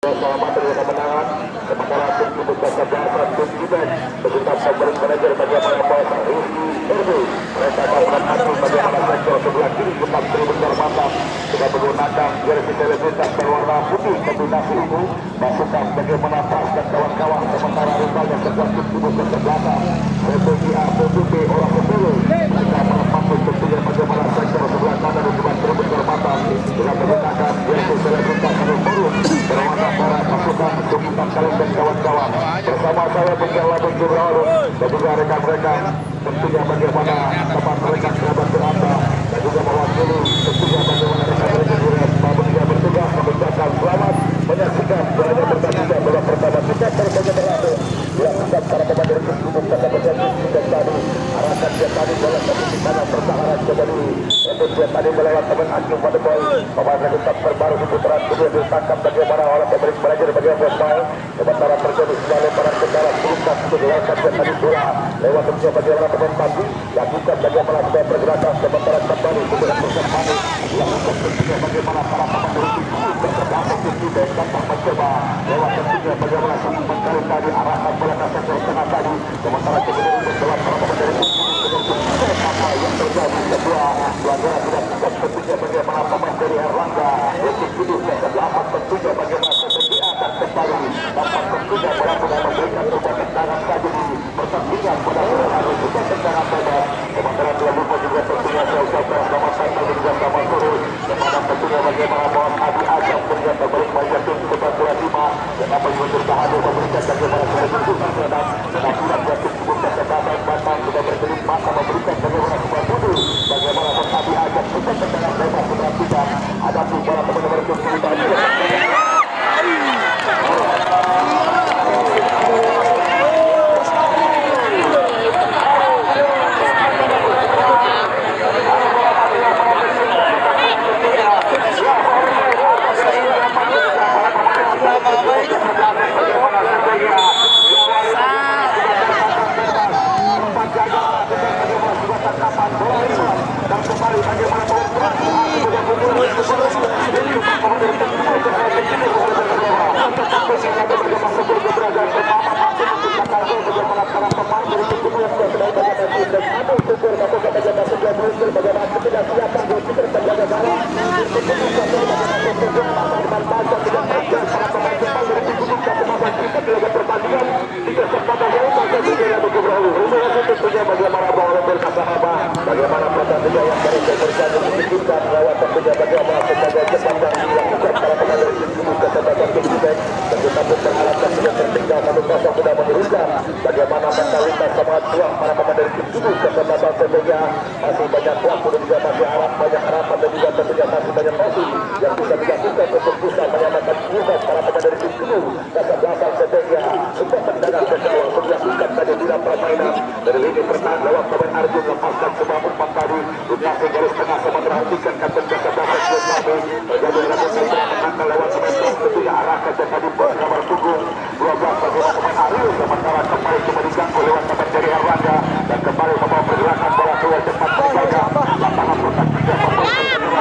Selamat dari kemenangan sementara tim untuk kesejahteraan tim Gibek beserta pemberi manajer bagaimana bahasa Rizky Erdo mereka akan menempati bagaimana sektor sebelah kiri tetap tribun bermantap dengan menggunakan jersey televisi berwarna putih kombinasi itu masukkan bagaimana pas dan kawan-kawan sementara rupanya sebelah tim untuk kesejahteraan PPGA PPP orang Kepulu mereka menempati tentunya bagaimana sektor sebelah kanan dan sebelah tribun bermantap dengan menggunakan jersey televisi baru berwarna merah pasukan Jumatan Kalian dan kawan-kawan bersama saya Benjala Benjurahul dan juga rekan-rekan tentunya bagaimana tempat mereka kerabat berada dan juga mewakili tentunya bagaimana rekan-rekan juga bertugas mengucapkan selamat menyaksikan berada pertandingan bola pertama kita terbaca berlaku dilakukan para pemain dari Kubu Kata Berjati dan tadi arahkan dia tadi bola satu di kanan pertahanan kembali untuk dia tadi melewat teman Agung pada boy pemain tetap terbaru di putaran kedua ditangkap bagaimana oleh pemberi belajar bagaimana Bosmal sementara terjadi sebuah lemparan ke dalam lintas untuk dilakukan dia tadi bola lewat tentunya bagaimana pemain Pandu lakukan bagaimana sebuah pergerakan sementara kembali kemudian pergerakan lakukan tentunya bagaimana para pemain dari Kubu terdapat di dan tanpa mencoba lewat tentunya bagaimana sang mencari tadi arahkan bola ke sektor tengah tadi sementara kemudian untuk dalam para pemain dari apa yang terjadi sebuah pelanggaran tidak tepat tentunya bagaimana pemain dari Erlangga untuk Kudus dan selamat tentunya bagaimana seperti akan kembali dapat tentunya benar-benar memberikan sebuah tendangan tadi pertandingan benar-benar harus sebuah tendangan bebas sementara dua lupa juga tentunya saya selamat pagi dan juga selamat sore kepada tentunya bagaimana Mohon Adi Ajam tentunya terbalik banyak tim Kota Pura Lima yang apa yang bertahan memberikan bagaimana sebuah tendangan dan bulan jatuh cukup kesempatan Batang sudah berkelit masa memberikan bagaimana sebuah tuduh bagaimana Mohon Adi Ajam sebuah tendangan bebas diperhatikan ada pun para teman-teman tim bagaimana pertandingan yang baru terjadi dibikinkan lewat tentunya bagaimana sebagai cepat yang dilakukan para pemain dari Kubu Kesempatan Kibek dan kita pun berharapkan sudah tertinggal 1-0 sudah menurunkan bagaimana mentalitas semangat juang para pemain dari Kubu Kesempatan tentunya masih banyak waktu dan juga masih banyak harapan dan juga tentunya masih banyak opsi yang bisa dilakukan untuk bisa menyamakan jiwa para pemain dari Kubu Kesempatan tentunya sebuah tendangan kedua untuk dilakukan pada bila permainan dari lini pertahanan lewat pemain Arjun lepaskan sebuah umpan tadi dikasih garis tengah sementara hentikan kapten Kesempatan terjadi lakukan menangkan lewat pemain tentunya arahkan dan tadi buat nomor punggung 12 bagaimana pemain Ariel sementara kembali cuma diganggu lewat pemain dari Erlangga dan kembali membawa pergerakan bola keluar cepat berjaga lapangan pertandingan pemain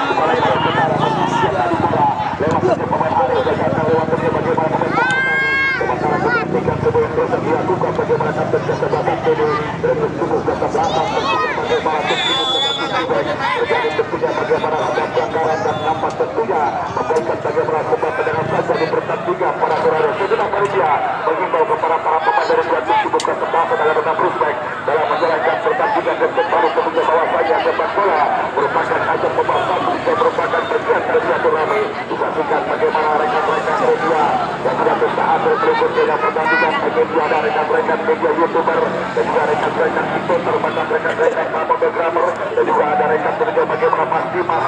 kembali sementara yang tadi bola lewat pemain Ariel dan lewat bagaimana pemain sementara kepentingan sebuah yang terus dilakukan bagaimana kapten Kesempatan ini dan Kubu Kesempatan bagaimana terjadi tentunya bagaimana ada pelanggaran dan nampak tentunya memberikan bagaimana sebuah tendangan saja di pertandingan para saudara segenap panitia mengimbau kepada para pemain dari dua tim Kubu Kesempatan dalam benang prospek dalam menjalankan pertandingan dan kembali kemudian bahwasanya sepak bola merupakan ajang pembahasan dan merupakan bagian dari silaturahmi disaksikan bagaimana rekan-rekan media yang sudah bertahan berikut dalam pertandingan media dan rekan-rekan media youtuber dan juga rekan-rekan tiktoker bahkan rekan-rekan fotografer dan juga ada rekan media bagaimana pasti Mas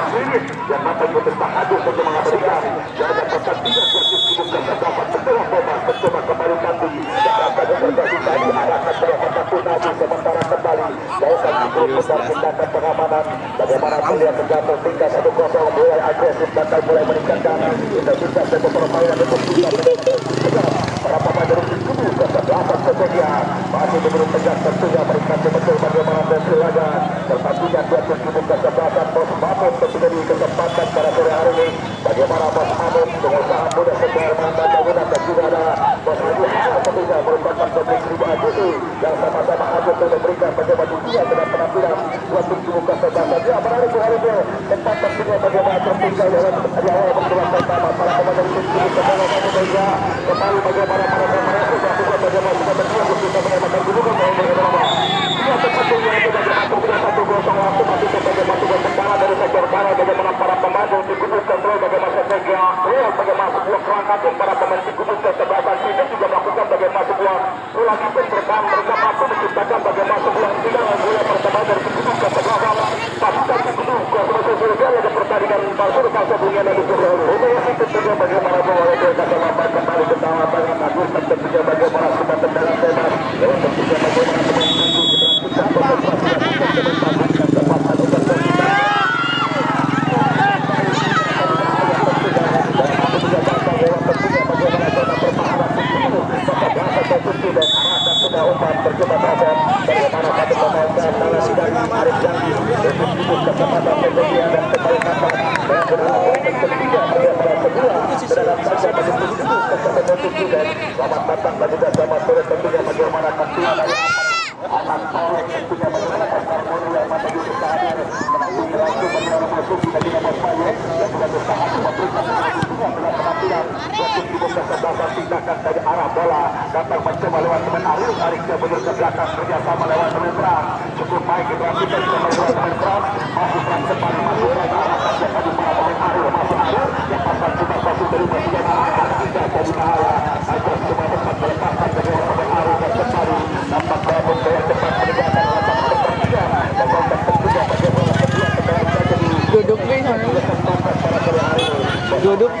yang mampu bertahadur untuk mengabadikan jalannya pertandingan versi Kubu Kesempatan setelah bebas mencoba kembali nanti dan akan terjadi tadi arahkan berapa satu tadi sementara kembali lakukan grup besar tindakan pengamanan bagaimana melihat terjatuh tingkat 1-0 mulai agresif bakal mulai meningkatkan intensitas dan permainan untuk bisa para pemain dari Kubu Kesempatan tentunya masih belum tegas tentunya mereka betul bagaimana persilagan pertandingan dua tim Kubu Kesempatan Bos Mahmud tentunya di kesempatan pada sore hari ini bagaimana Bos Mahmud pengusaha muda sebuah sepertinya bagaimana tertinggal dalam awal pertemuan pertama para pemain tim kembali bagaimana para pemain itu melakukan bagaimana sepertinya bisa menyamakan kedudukan bagaimana dia sepertinya sudah 1-0 langsung masuk ke bagian masuk ke tengah dari sektor kanan bagaimana para pemain tim kudus kontrol bagaimana strategi bagaimana sebuah kerangka tim para pemain tim kudus ke sebelah kiri juga melakukan bagaimana sebuah ulang akun bertahan mereka mampu menciptakan bagaimana sebuah tidak bola pertama dari tim kudus ke sebelah kanan pasukan tim kudus ke sebelah kiri ada pertandingan palsu pasca dunia dan disuruh ini yang tentunya bagaimana bola itu akan lambat kembali ke tangan tangan Agus tentunya bagaimana semua tendangan bebas dan tentunya bagaimana pemain kudus kita selamat datang dan juga selamat sore tentunya bagaimana tentunya anak soleh tentunya bagaimana harmoni yang mata di pertahanan menanggung langsung bagaimana masuk di bagian Bayu dan juga bertahan memberikan tentunya dengan penampilan waktu di kesebelasan tindakan dari arah bola datang mencoba lewat teman Ariel tarik ke benar ke belakang kerjasama lewat teman Pram cukup baik diperhatikan sama lewat teman Pram masuk Pram depan masuk ke arah saja tadi para pemain Ariel masuk Ariel yang pasang cuma satu dari bagian arah tidak jadi bahaya ajar cuma tempat melepaskan dari pemain Ariel dan kembali nampak Babun yang cepat menegakkan lapak pertandingan dan kontak tentunya bagaimana kedua tendangan terjadi duduk nih duduk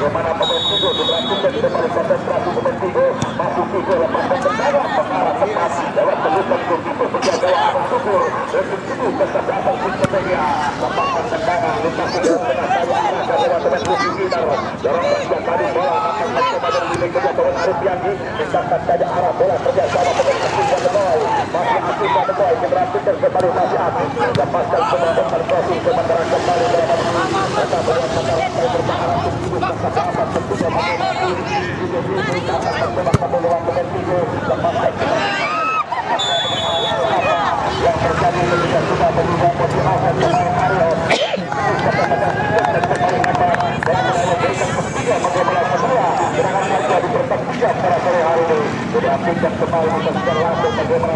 bagaimana pemain Tigo diberlakukan di depan konsentrasi pemain Tigo masuk Tigo lepaskan tendangan mengarah tepat lewat telusan Tigo penjaga Abang Subur dan Tigo kesebelasan Sintemedia lepaskan tendangan lintas ke tengah saya arahkan lewat teman Luki Gitar dorong panjang tadi bola akan mencoba dan milik kejatuhan Arif Yandi tingkatkan saja arah bola kerjasama pemain Aktif Badegoy masih Aktif Badegoy diberlakukan kembali masih Aktif lepaskan semua tempat crossing sementara kembali berapa kata bola sementara bertahan Tigo kesebelasan tentunya bagaimana yang terjadi ketika sudah berubah motivasi bagaimana semua serangan saja dipertandingkan pada sore hari ini dilakukan kembali menyaksikan langsung bagaimana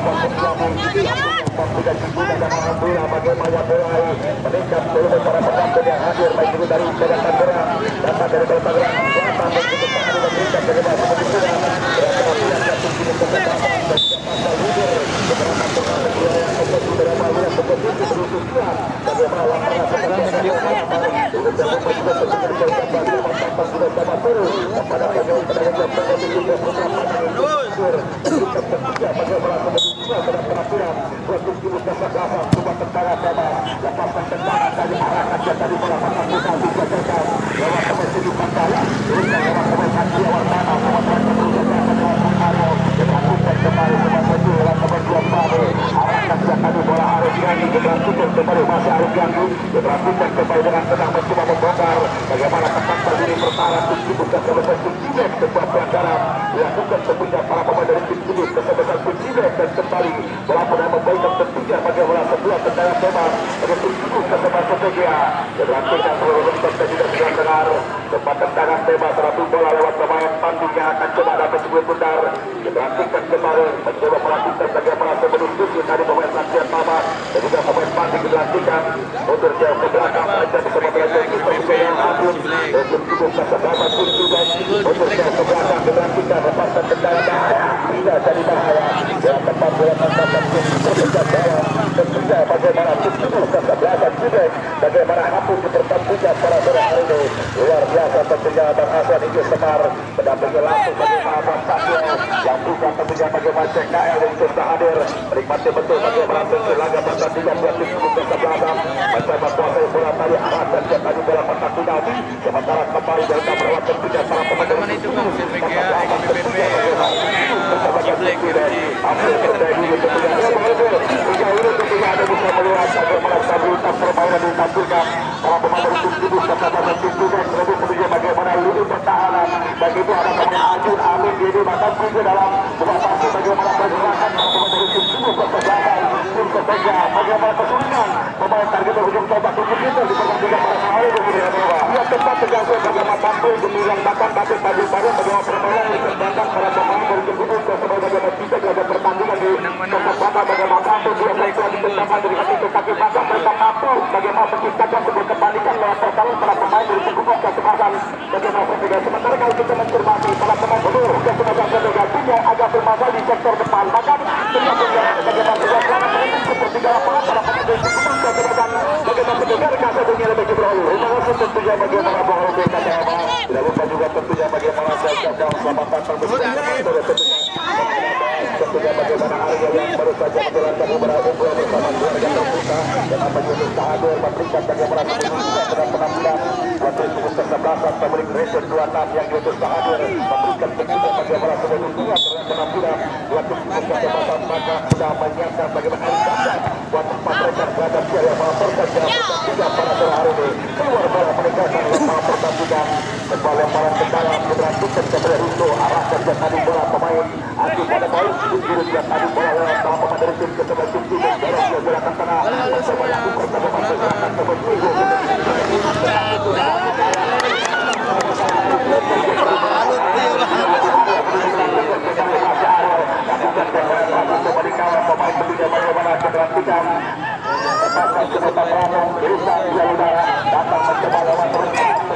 tidak dibuka dan alhamdulillah bagaimana mulai meningkat seluruh para penonton yang hadir baik itu dari Medan Tangerang datang dari Tangerang Selatan dan juga tengah memberikan bagaimana seperti sudah berapa pihak yang tinggi kesempatan dan juga pasal hidur beberapa turnamen wilayah kompetisi beberapa wilayah kompetisi berusaha siap bagaimana lapangan sekarang sudah sama turun kepada pedagang kompetisi bagaimana kompetisinya pada penampilan berkumpul kesebelasan cuma tentara sama lepaskan tendangan dari arahkan dia tadi bola pasang bukan dijajakan lewat pemain sudut pantala berikan lewat pemain kaki awal tanah sama terakhir berjajakan lewat Aryo dilakukan kembali pemain maju lewat pemain dua Babe arahkan dia tadi bola Arif Gandhi dilakukan kembali masih Arif Gandhi dilakukan kembali Damai dengan tenang mencoba membongkar bagaimana tekan berdiri pertahanan tim Cibus dan selesai tim Cibes sebuah pelanggaran dilakukan tentunya para pemain dari tim Cibus kesebelasan tim Cibes dan kembali berlaku dan memberikan tentunya bagaimana sebuah tendangan bebas dari tim Cibus kesebelasan Setegia dilantikkan seluruh rumput dan tidak bisa dengar tempat tendangan bebas satu bola lewat pemain Pandi yang akan coba dapat sebuah bundar dilantikkan kemarin mencoba melakukan bagaimana sebelum tujuh tadi pemain Santian Tamat dan juga pemain Pandi dilantikkan mundur jauh ke belakang saja bersama belajar kita yang Agung dan tim Cibus kesebelasan tim Cibes mundur jauh ke belakang dilantikkan lepaskan tendangan bahaya tidak jadi bahaya dan tempat bola tantakan tim Cibes bawah dan juga bagaimana tim Cibus kesebelasan Cibes bagaimana hapus di pertandingan pada sore hari ini luar biasa tentunya Bang Hasan Igi Semar mendampingi langsung bagaimana Bang Satyo yang bukan tentunya bagaimana CKL yang sudah hadir menikmati betul bagaimana laga pertandingan buat tim Cibus kesebelasan mencoba kuasai bola tadi arah dan tadi bola pertandingan sementara kembali dari berawat tentunya para pemain teman itu bang CPGA EGBP Ciblek ada bisa melihat bagaimana stabilitas permainan ditampilkan para pemain dari tim Cibus kesebelasan tim Cibes lebih tentunya bagaimana lini pertahanan dan itu ada pemain Ajun Amin Dede bahkan juga dalam membatasi bagaimana pergerakan para pemain dari tim Cibus kesebelasan tim Setegia bagaimana kesulitan pemain target berhujung tombak tujuh kita di pertandingan pada hari ini dia tempat terjangkau bagaimana tampil gemilang bahkan basis tadi pada bagaimana permainan yang dikembangkan para pemain dari tim Cibus kesebelasan bagaimana kita jaga pertandingan di kesempatan bagaimana tampil dia telah dikembangkan dari kaki ke kaki bahkan mereka mampu bagaimana menciptakan sebuah kepanikan lewat pertahanan para pemain dari tim Cibus kesebelasan bagaimana Setegia sementara kalau kita mencermati para pemain dulu kesebelasan Setegia punya agak bermasalah di sektor depan bahkan terlihat bagaimana sebuah serangan menutup seperti lapangan para pemain dari tim Cibus kesebelasan bagaimana Setegia rekasa dunia lebih berlalu terima kasih tentunya bagaimana Bang kata tidak lupa juga tentunya bagaimana jaga selamatan tentunya bagaimana Arya yang baru saja menjalankan beberapa gol bersama keluarga terbuka dan apa Yunus Sahadur memberikan bagaimana kemenangan pada penampilan waktu Cibus kesebelasan pemilik Resen 26 yang Yunus Sahadur memberikan tentunya bagaimana kemenangan terhadap penampilan waktu Cibus kesebelasan maka sudah menyiapkan bagaimana Arisan buat tempat mereka berada yang melaporkan pertandingan pada sore hari ini keluar bola meninggalkan lepas pertandingan kembali lemparan ke dalam diberangkutkan kepada Risto arahkan ke tadi bola pemain Adi pada main kiri dia tadi bola lewat sama pemain dari tim kesebelasan tim Cibus dorong dia gerakan tengah mencoba lakukan bagaimana pergerakan ke Minggu pemain tentunya bagaimana keberhentikan lepaskan ke depan Ramon Irisan dia udara datang mencoba lewat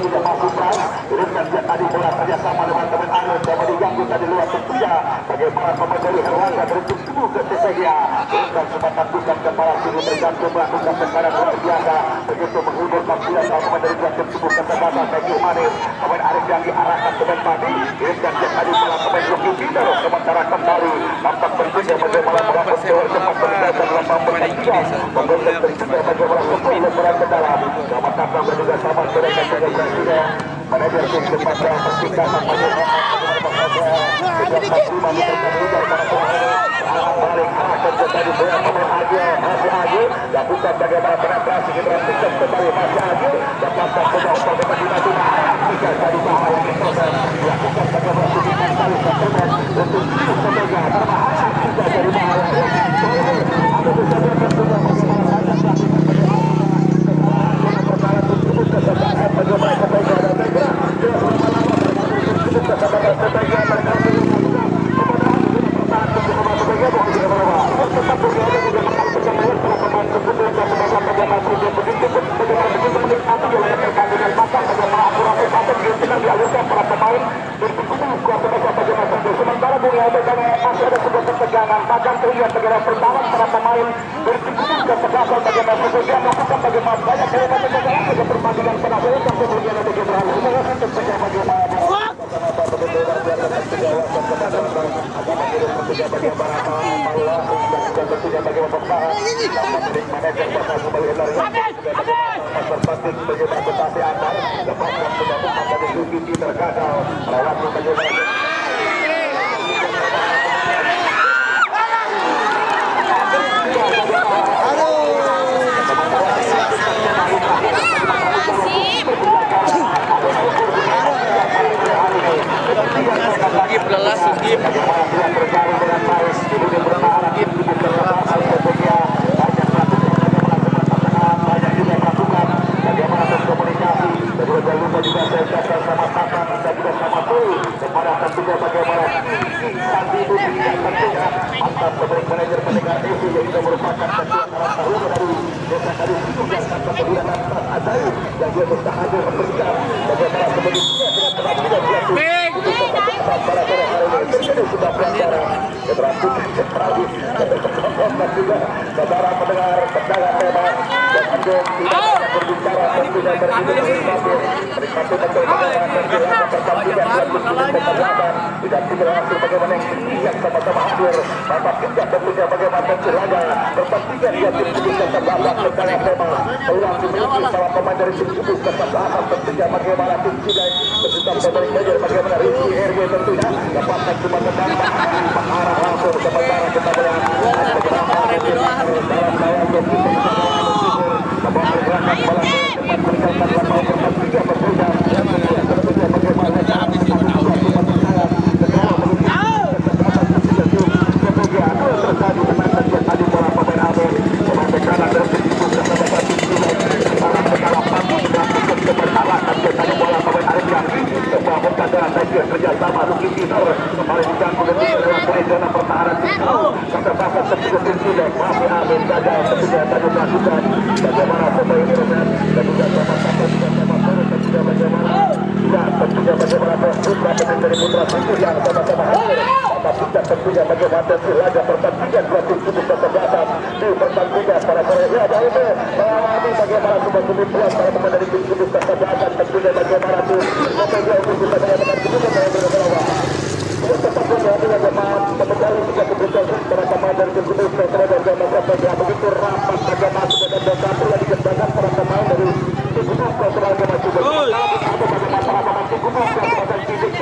tidak masuk Pras Irisan dia tadi bola kerjasama dengan teman Arif dan diganggu tadi luar tentunya bagaimana pemain dari Herlangga dari tim Cibus ke Setegia Irisan sempat tangguhkan kepala sini bergantung melakukan tekanan luar biasa begitu menghibur tampilan pemain dari tim Cibus ke Setegia Megi Manis pemain Arif yang diarahkan ke Padi Irisan dia tadi bola pemain Luki Binder sementara kembali nampak tentunya bagaimana melakukan cepat meninggalkan lapangan pertandingan memberikan tentunya bagaimana semua lemparan ke dalam selamat datang berjuga sama mereka sebagai presiden manajer tim lembaga pertingkatan bagaimana balik arahkan ke tadi bola pemain Agil masih Agil lakukan bagaimana penetrasi diberhentikan kembali masih Agil lepaskan ke dalam bagaimana dinamika tiga tadi bahaya diproses lakukan bagaimana sedikit kali sempurna untuk Setegia berbahaya tidak jadi bahaya ada bisa tentunya sementara dunia masih ada sebuah ketegangan bahkan terlihat bagaimana pertahanan para pemain bertimbul kesebelasan bagaimana Setegia melakukan bagaimana banyak kelebihan ketegangan pada pertandingan pada akhirnya sampai kemudian ada berlalu terima kasih tentunya bagaimana aduh Tahu yang dia bertahan memberikan bagaimana kemudiannya dengan penampilan dia pada sore hari ini terjadi sudah pelanggaran federasi terakhir juga saudara mendengar tendangan tembak dan Agung tidak berbicara dan tidak menikmati betul bagaimana perjalanan pertandingan tidak berhasil bagaimana yang sama-sama hadir bapak tidak tentunya bagaimana perjalanan pertandingan dia tim kesebelasan tendangan tembak ulang dimiliki salah pemain dari tim kesebelasan tentunya bagaimana tim Cidai berjuang dari bagaimana Rizky RG tentunya dapatkan cuma tendang mengarah langsung ke bandara kita melihat dalam gaya tentunya bagaimana laga pertandingan dua tim tubuh kesebelasan di pertandingan pada sore ini ada ini mengalami bagaimana sebuah kebutuhan para pemain dari tim tubuh kesebelasan tentunya bagaimana itu memegang untuk kita dengan kebutuhan yang berbeda tetap menjadi bagaimana memegang juga kebutuhan para pemain dari tim tubuh kesebelasan dan masyarakat begitu rapat bagaimana sudah ada satu lagi kebanyakan para pemain dari tim tubuh kesebelasan masih bagaimana para pemain tim tubuh kesebelasan fisik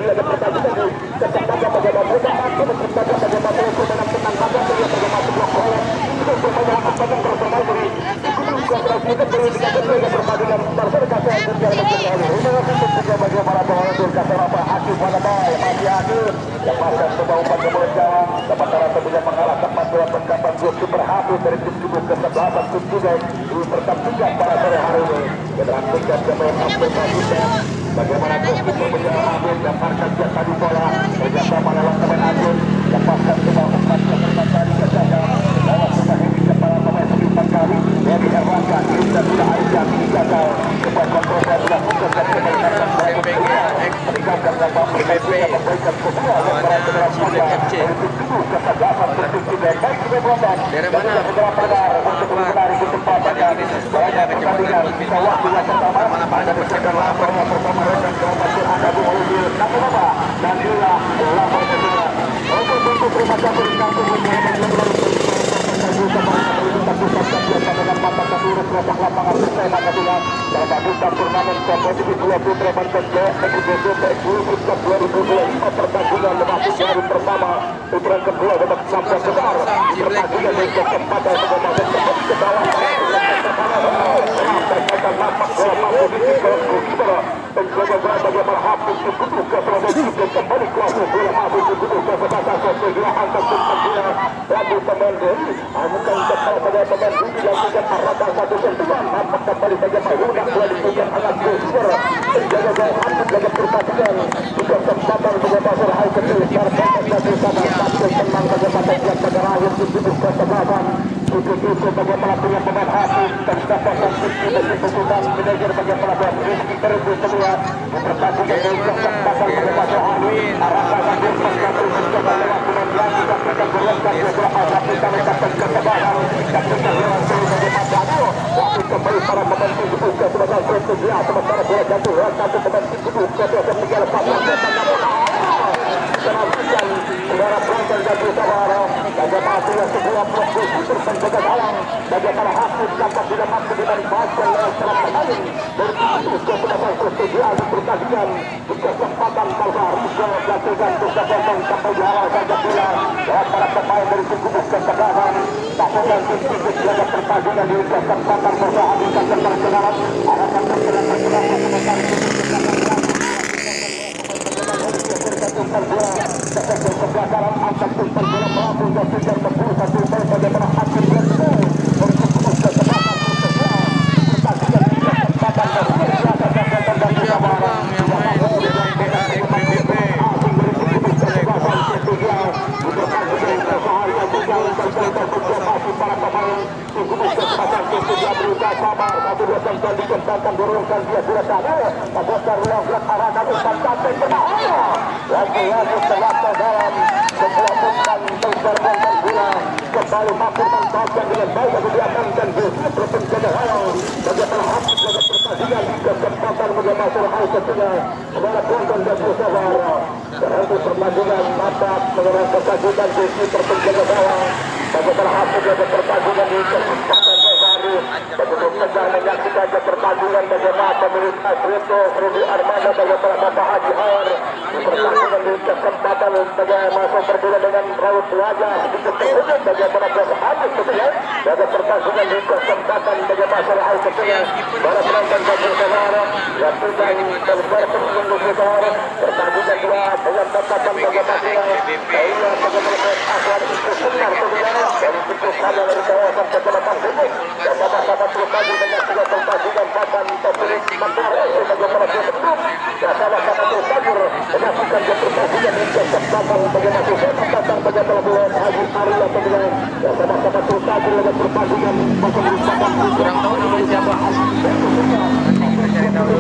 yang ada pertandingan kesempatan bagaimana mereka mampu menciptakan bagaimana mereka dengan tenang badan dan bagaimana sebuah kolam itu semuanya kesempatan bersama dari ikut konsentrasi itu dengan mereka bersama dengan Barcelona Kasar yang berjalan ini tentunya bagaimana bahwa Kasar apa Akif Wanabai masih hadir lepaskan sebuah umpan kemudian jawab dapat tentunya mengalahkan masalah pendapat grup super habis dari tim tubuh kesebelasan tim juga di pertandingan pada sore hari ini keterangan pemain aplikasinya bagaimana grup berjalan habis dapatkan tadi bola kerjasama lewat pemain Agung lepaskan sebuah umpan kemudian tadi kejaga lewat sebuah ini kepala pemain 9 kali dari Erlangga dan sudah Aisyah gagal sebuah kontrol yang dilakukan dan kemenangan meninggalkan lambang berbeda memberikan kedua yang berada dalam dari tubuh kesebelasan bertujuh dan baik juga Bondan dan juga segera pendengar untuk mengenari kesempatannya banyak pertandingan bisa waktu yang pertama ada disekan lapornya bersama rekan Kelompok Agung Olivia Napunova dan juga lapor kedua untuk terima kasih langsung lapangan bersama kemudian dalam duta turnamen kompetisi 2 putra Banten Exhibition Eksklusif 2025 pertandingan memasuki hari pertama putaran kedua babak sampai besar pertandingan yang kesempatan untuk masuk ke bawah penjaga bagaimana hapus dikutuk ke provinsi dan kembali kuasa bola hapus dikutuk ke sebatas kesegerahan tertentu lalu teman dari bukan kepala pada pemain bumi yang tidak arahkan satu sentuhan nampak kembali bagaimana udah bola dikutuk akan bersuar penjaga gaya hapus jaga pertandingan juga kesempatan bagaimana surahai kecil karena satu sama satu tenang bagaimana yang pada akhir dikutuk ke sebatas itu bagaimana punya pemain hapus dan dapatkan keputusan manajer bagaimana buat Rizky terus semua pertandingan yang kesempatan bagaimana hari arahkan satu persatu mencoba lewat pemain yang dapatkan berlengkap beberapa lapisan mencapai kesebaran dan kita lewat bagaimana waktu kembali para pemain tubuh ke sebagai strategi sementara bola jatuh satu pemain tubuh ke ketiga lepas penampilan saudara penonton dan saudara bagaimana sudah sebuah posisi terpenjaga dalam bagaimana Hafiz dapat tidak mampu dimanfaatkan lewat serat kembali bertujuh ke sebagai strategi di pertandingan di kesempatan Kalbar Rizal jatuhkan untuk potong sampai di awal saja bola lewat para pemain dari tubuh kesebelasan lakukan tujuh jaga pertandingan di kesempatan bersahabatan dan terkenalan arahkan terkenalan sementara kebakaran angkat tumpan bola mampu jatuhkan tepung satu poin bagaimana hakim bertemu untuk kesempatan pertandingan kesempatan dan kesempatan yang mampu para pemain Samar, satu dua tangkap dikembangkan dorongkan dia sudah sana. Pasokkan ruang gerak arah namun sampai berbahaya. Lagi-lagi terlalu dalam sebuah bukan terserang dan gula kembali mampu mengtahan dengan baik untuk diamankan justru penjaga hayal bagaimana habis dalam pertandingan kesempatan menjadi hal ketiga kepada penonton dan usaha berhenti pertandingan dapat mengenai kesakitan justru terpenjaga bawah bagaimana habis dalam pertandingan di kesempatan baru begitu sedang menyaksikan pertandingan bagaimana pemilik Asrito Rudy Armada bagaimana Bapak Haji Har di pertandingan di kesempatan bagaimana masuk berbeda dengan raut wajah sedikit terhubung bagaimana Bapak habis ketiga pada pertandingan di kesempatan bagaimana hal ketiga para penonton dan usaha yang sedang berpengunjung usaha pertandingan dua dengan tempatan bagaimana sehingga bagaimana akhir itu senar sebenarnya dari situ saja dari kawasan kecamatan ini dan sama-sama terus maju dengan tiga pertandingan papan pemilik Mataram bagaimana betul dan sama-sama terus maju menyaksikan pertandingan di kesempatan bagaimana kesempatan bagaimana bola Haji Arya bagaimana dan sama-sama terus maju dengan pertandingan pemilik Mataram Kurang tahu namanya siapa. Cari tahu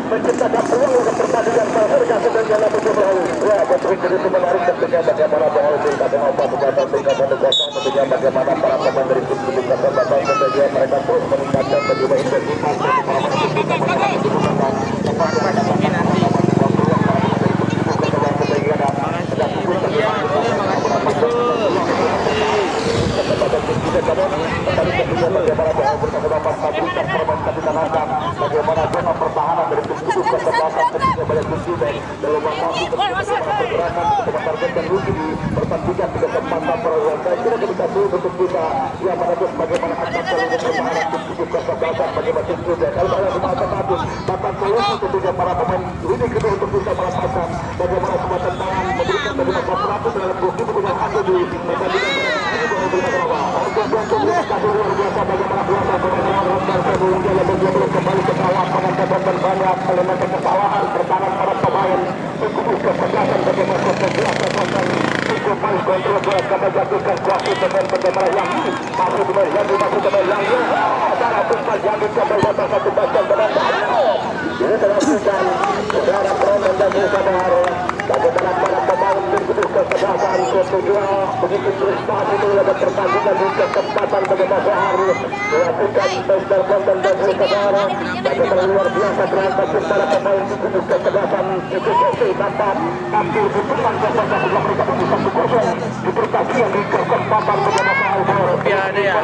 menciptakan peluang untuk pertandingan berharga sebagai lalu berlalu. Ya, betul itu menarik tentunya bagaimana bahwa tingkatan apa kekuatan tingkatan kekuatan tentunya bagaimana para pemain dari tim tingkatan batas tentunya mereka terus meningkatkan bagaimana intensitas bagaimana zona pertahanan dari tim tubuh kesebelasan tentunya banyak insiden dalam waktu pergerakan untuk targetkan rugi di pertandingan tiga kesempatan perlawanan. Saya kira ketika itu untuk kita ya menembus bagaimana akan selalu pertahanan tim tubuh kesebelasan bagaimana tim tubuh kalau saya semacam bagus dapat solusi tentunya para pemain ini kedua untuk bisa merasakan bagaimana semua tentangan memberikan bagaimana satu dalam bukti dengan hasil di pertandingan kembali ke bawah penonton dan banyak elemen kesalahan pertahanan para pemain cukup kesebelasan bagaimana kesebelasan cukup paling kontrol karena jatuhkan kuasa dengan bagaimana yang masuk dengan yang masuk dengan yang antara pusat yang dicapai batas satu bagian dengan ini terlakukan saudara penonton dan usaha bagaimana para pemain cukup kesebelasan ketujuh begitu terus itu ada pertandingan di kesempatan bagaimana harus melakukan pesta konten dan usaha bagaimana luar biasa transaksi para pemain cukup kesebelasan itu dapat tampil di depan kesempatan juga mereka bisa berkosong di pertandingan di kesempatan bagaimana rupiah ada ya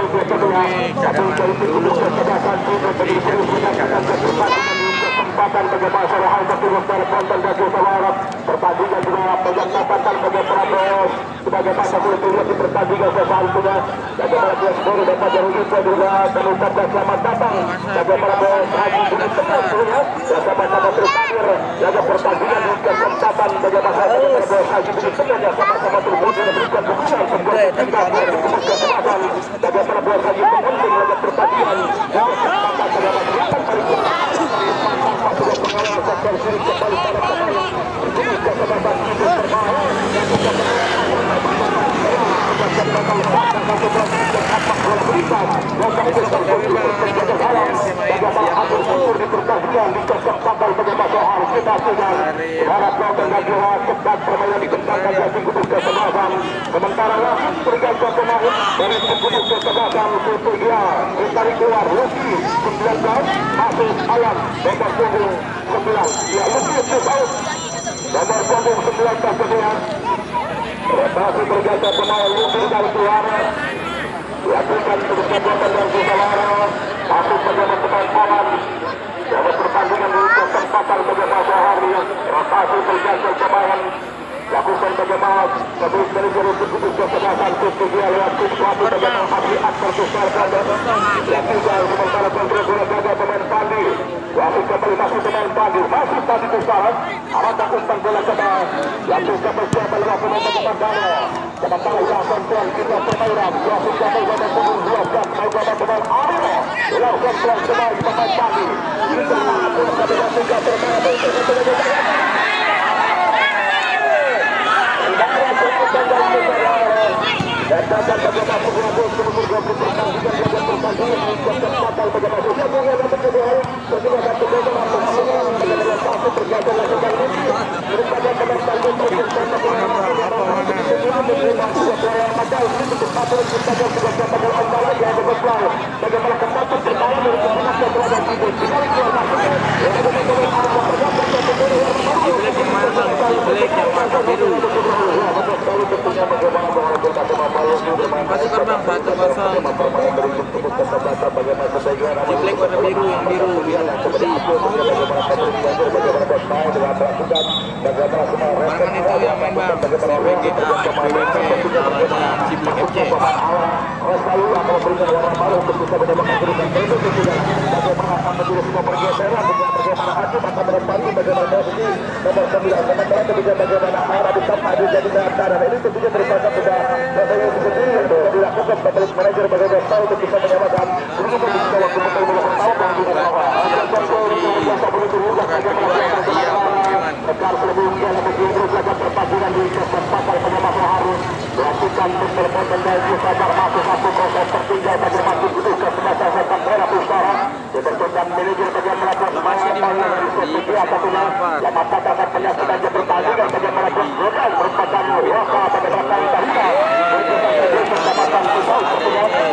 kesempatan bagaimana hal terus dari konten dan usaha pertandingan juga penjabatan bagaimana bos sebagai pasal kulturnya di pertandingan selanjutnya bagaimana bos baru dapat yang itu juga dan ucapkan selamat datang bagaimana bos Haji sudah semuanya dan sama-sama terhadir jaga pertandingan di kesempatan bagaimana bos Haji sudah semuanya sama-sama terus memberikan dukungan sebagai kita kesempatan bagaimana bos Haji penting jaga pertandingan jaga kesempatan bagaimana sementara wasit berganti pemain dari tim kesebelasan Kutugia ditarik keluar Luki 19 masuk Alam nomor punggung 9 ya Luki Susaud nomor punggung 19 kemudian rotasi berganti pemain Luki dari keluar dilakukan untuk pembuatan dan usaha masuk bagaimana pemain Alam dalam pertandingan di kesempatan bagaimana sehari rotasi berganti pemain lakukan bagaimana sebelum dari jurus kudus kesebelasan Kutugia lewat suatu bagaimana masih aktor besar yang tinggal sementara kontrol bola gagal pemain Pandi wasit kembali masih pemain Pandi masih Pandi besar amat umpan bola kembali yang bisa bersiap melakukan pemain Dano sementara yang sentral kita permainan Wasit Jamal Badan Kubur 12 main Badan Kubur Amiro ulang sentral kembali pemain Bali kita mengatur kepada tiga permainan dan datang bagaimana penggabung nomor 20 pertandingan yang pertandingan kesempatan bagaimana siapa yang dapat kedua pertandingan bagaimana bagaimana satu perjalanan lakukan ini merupakan penonton bagaimana kesempatan pertama dari pemain berada di Pasukan bang 1-0. Ciplek warna biru, yang biru putih. Kemarin itu yang main bang WGA, WWP lawan Ciplek FC. dilakukan pemilik manajer bagaimana tahu untuk bisa menyamakan ini bisa waktu betul-betul tahu bahwa di dalam Bekal sebelumnya lebih dulu saja pertandingan di kesempatan penyamakan harus dilakukan berpoten dari sabar masuk satu proses tertinggal bagi masuk itu ke sebelah setan bola pusara dibentukkan manajer bagaimana masih di mana di satunya yang mengatakan penyaksian pertandingan bagaimana gagal merupakan waka bagaimana kita kesempatan kita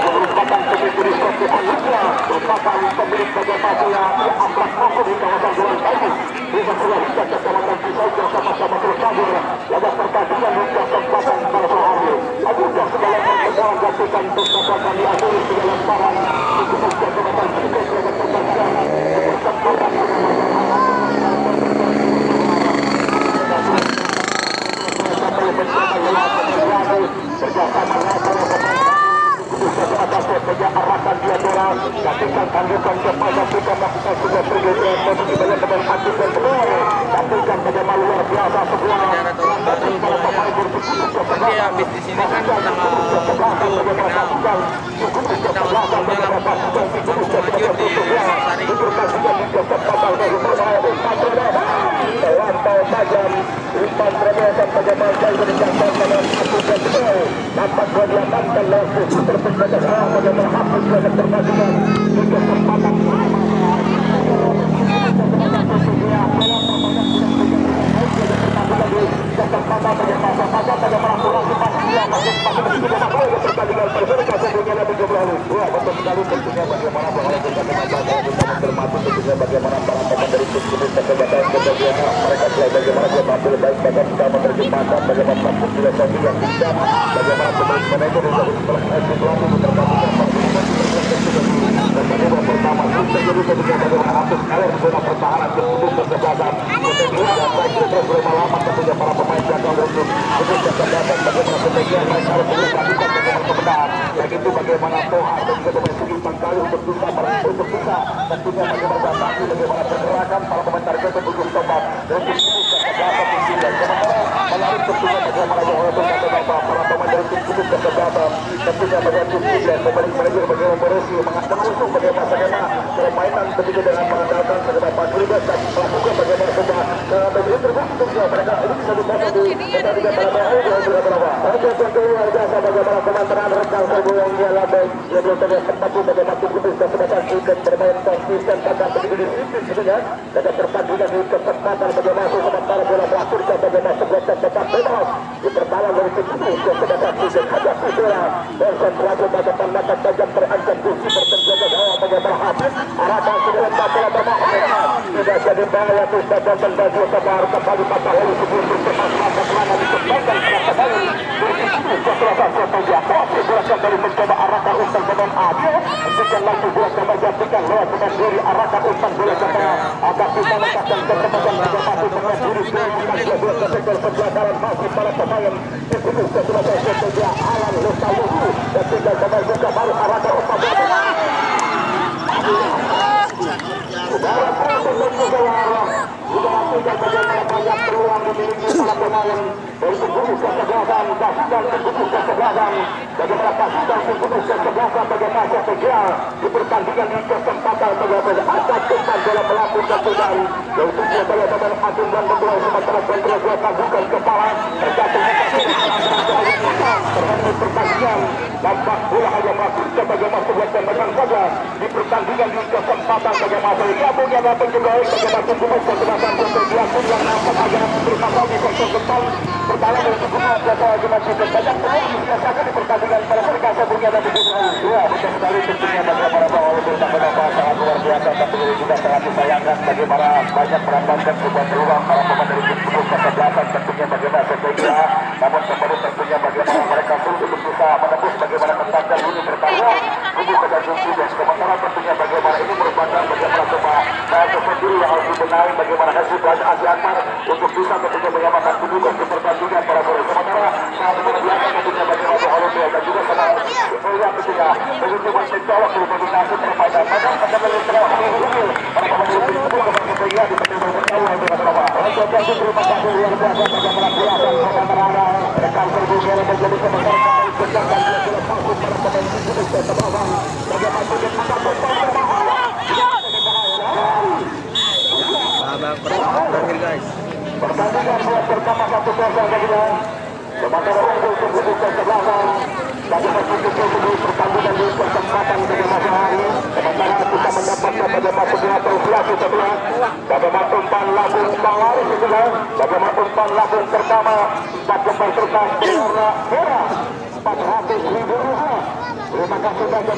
merupakan pemilik kopi anaknya merupakan pemilik bagaimana yang amat masuk di kawasan Goreng Tadi di sebelah kita kesempatan kita yang sama-sama terkabur laga pertandingan di kesempatan pada hari akhirnya segala perkembangan jatuhkan kesempatan di akhir segala lemparan di kesempatan kita segala pertandingan kesempatan arahkan dia bola kasihkan tanggupan kepada kita melakukan sudah pergi di banyak teman hati dan semua kasihkan bagaimana luar biasa semua Nanti habis di sini kan tanggal 7 final kita langsungnya langsung lanjut di Sari. Terlampau tajam umpan terobosan bagaimana yang dicapai dalam satu dan dua dapat diamankan langsung terpecah bagaimana hapus pada pertandingan di kesempatan bagaimana para pemain dari tim kesebatan mereka selalu bagaimana dia tampil baik bahkan kita menerjemahkan bagaimana taktik filosofi yang bijak bagaimana pemain manajer yang harus berhasil dan bagaimana pertama kita jadi bagaimana hapus air zona pertahanan untuk kesebatan kemudian dan baik terus berlama-lama ketika para pemain jaga untuk kesebatan bagaimana kemudian mereka harus memperhatikan bagaimana kebenaran yang itu bagaimana Pohar dan juga pemain segi kali untuk bisa dan juga bagaimana batasi bagaimana pergerakan para pemain target untuk tobat dan untuk kesebatan dan sementara menarik tentunya bagaimana para pemain dari tim khusus kesebatan tentunya bagaimana tim pemain manajer bagaimana berisi mengusung bagaimana permainan tentunya dengan mengandalkan bagaimana fasilitas dan melakukan bagaimana semua menjadi terbukti juga mereka ini bisa dipotong di pertandingan pada bawah dan juga berapa oke tentu luar biasa bagaimana komandan rekan serbu yang dia lambai dia belum terlihat sempat bagaimana tim khusus kesebatan dan bermain konsisten pada begitu disiplin sebenarnya dan pertandingan di kesempatan bagaimana sementara bola berakhirkan bagaimana sebuah tembakan bebas di pertahanan dari tim khusus kesebatan dan hadapi bola konsentrasi bagaimana mata tajam terancam kursi bertenjaga bawah bagaimana habis arahkan segala bola bermain tidak jadi bahaya dan bagi sebar kembali patah oleh sebuah kesempatan kelana dikembangkan kembali kesempatan saja masih bola kembali mencoba arahkan umpan pemain Adil hentikan lagi bola kembali jatuhkan lewat pemain diri arahkan umpan bola kembali agar kita mendapatkan kesempatan bagaimana pemain diri dua bola kesekol pelanggaran masih para pemain itu kesempatan saja Alan Lesaluhu dan tinggal pemain buka baru arahkan umpan bola Udara banyak peluang dimiliki para pemain dari kubu kesebelasan pasukan kubu kesebelasan. Bagaimana pasukan kubu kesebelasan bagaimana strategi di pertandingan di kesempatan bagaimana akan cepat dalam melakukan peluang yaitu bagaimana Agung dan Bendua sementara Bendua bukan kepala tergantung terhadap pertandingan dampak bola hanya masuk sebagai sebuah tembakan saja di pertandingan di kesempatan bagaimana gabung yang datang juga bagaimana kubu kesebelasan dilakukan yang nampak agak bersama di sektor depan pertama dari kubu kesebelasan masih banyak peluang dirasakan di pertandingan pada mereka sebelumnya dan ya betul sekali tentunya bagaimana bahwa bersama-sama sangat luar biasa tapi juga sangat disayangkan bagaimana banyak mendapatkan sebuah peluang para pemain dari kubu kesebelasan tentunya bagaimana strategi namun kembali tentunya bagaimana mereka sulit untuk bisa menembus bagaimana kentangkan ini bertanya kubu kesebelasan dan sementara tentunya bagaimana ini merupakan bagaimana coba sendiri yang harus dibenahi bagaimana hasil pelajaran Asia Akbar untuk bisa tentunya menyamakan kedudukan di pertandingan para pemain sementara saat biasa tentunya bagaimana Olimpiade dan juga sama yang tentunya begitu mencolok di dominasi permainan maka kembali terlalu para pemain dari kubu kesebelasan di pertandingan pertama dengan sama terima kasih luar biasa bagaimana kelihatan bagaimana rekan terbuka menjadi sementara sedangkan dia sudah masuk para pemain kubu kesebelasan bagaimana babak pertama terakhir guys. pertandingan buat pertama 1-0 baginya sementara untuk kubu kesebelasan bagaimana kubu pertandingan di kesempatan dengan masalah ini sementara kita mendapatkan bagaimana sebuah profilasi sebelah bagaimana umpan lambung Bangladesh sebelah bagaimana umpan lambung pertama 4 lembar kertas berwarna merah 400.000 rupiah. Terima kasih banyak.